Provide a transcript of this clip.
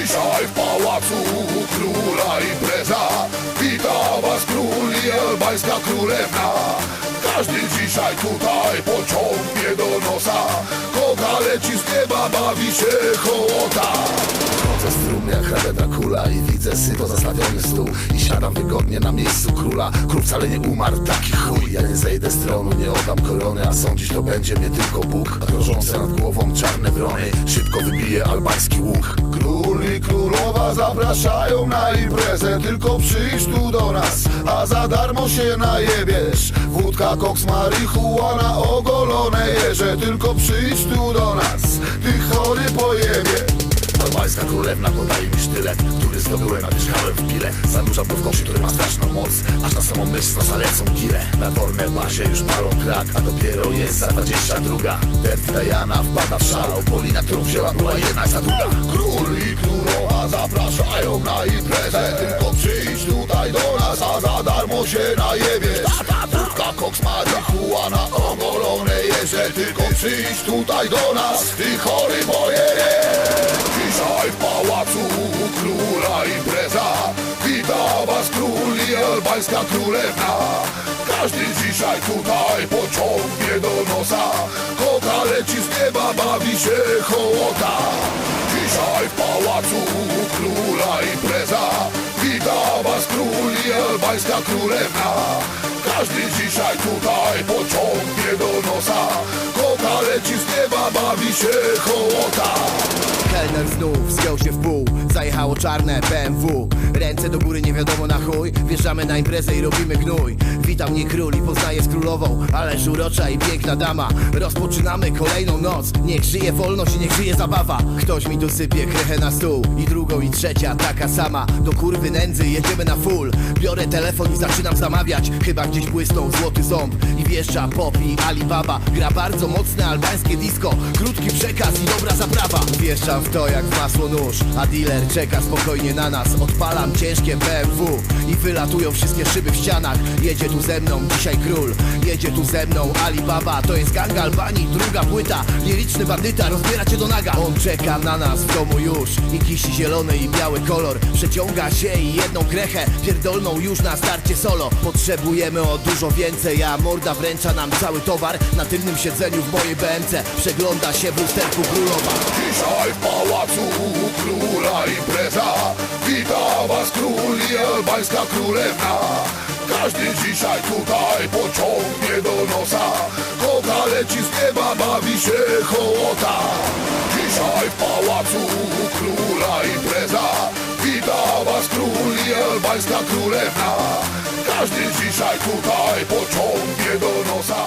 Dzisiaj w pałacu króla impreza. Wita was król i albańska królewna. Każdy dzisiaj tutaj pociągnie do nosa. Koga leci z nieba, bawi się hołota. Chodzę z trumny jak hrabia Dracula i widzę syto zastawiony stół. I siadam wygodnie na miejscu króla. Król wcale nie umarł, taki chuj. Ja nie zejdę z tronu, nie oddam korony, a sądzić to będzie mnie tylko Bóg. A krążące nad głową czarne wrony szybko wybije albański łuk. Król i królowa zapraszają na imprezę. Tylko przyjdź tu do nas, a za darmo się najebiesz. Wódka, koks, marihuana, ogolone jeże. Tylko przyjdź tu do nas, ty chory pojebie. Albańska królewna podaje mi sztylet, który zdobyłem, a mieszkałem w pile. Zanurzam go w koszy, który ma straszną moc, aż na samą myśl z lecą gile. Na formę basie już palą krak, a dopiero jest za 22. Dert Diana wpada w szał, Polina, którą wzięła, była jedna za druga. Król i królowa zapraszają na imprezę. Tylko przyjdź tutaj do nas, a za darmo się najebiesz. Wódka, koks, marihuana, ogolone jeże. Tylko przyjdź tutaj do nas, ty chory bojerie. Dzisiaj w pałacu króla impreza. Wita was król i albańska królewna. Każdy dzisiaj tutaj pociągnie do nosa. Koga leci z nieba, bawi się hołota. Dzisiaj w pałacu króla impreza. Wita was król i albańska królewna. Każdy dzisiaj tutaj pociągnie do nosa. Koga leci z nieba, bawi się hołota. Kelner znów zgiął się w pół. Zajechało czarne BMW. Ręce do góry nie wiadomo na chuj. Wjeżdżamy na imprezę i robimy gnój. Wita mnie król i poznaje z królową. Ależ urocza i piękna dama. Rozpoczynamy kolejną noc. Niech żyje wolność i niech żyje zabawa. Ktoś mi tu sypie krechę na stół. I drugą i trzecia taka sama. Do kurwy nędzy jedziemy na full. Biorę telefon i zaczynam zamawiać. Chyba gdzieś błysnął złoty ząb. I wjeżdża Pop i Alibaba. Gra bardzo mocne albańskie disco. Krótki przekaz i dobra zaprawa. Wjeżdżam w to jak w masło nóż, a dealer czeka spokojnie na nas. Odpalam ciężkie BMW i wylatują wszystkie szyby w ścianach. Jedzie tu ze mną dzisiaj król, jedzie tu ze mną Alibaba. To jest gang Albanii, druga płyta. Liryczny bandyta, rozbiera cię do naga. On czeka na nas w domu już i kisi zielony i biały kolor. Przeciąga się i jedną krechę pierdolną już na starcie solo. Potrzebujemy o dużo więcej, a morda wręcza nam cały towar. Na tylnym siedzeniu w mojej BMC przegląda się w lusterku królowa. Dzisiaj w pałacu króla impreza. Wita was król i albańska królewna. Każdy dzisiaj tutaj pociągnie do nosa. Koga leci z nieba, bawi się hołota. Dzisiaj w pałacu króla impreza. Wita was król i albańska królewna. Każdy dzisiaj tutaj pociągnie do nosa.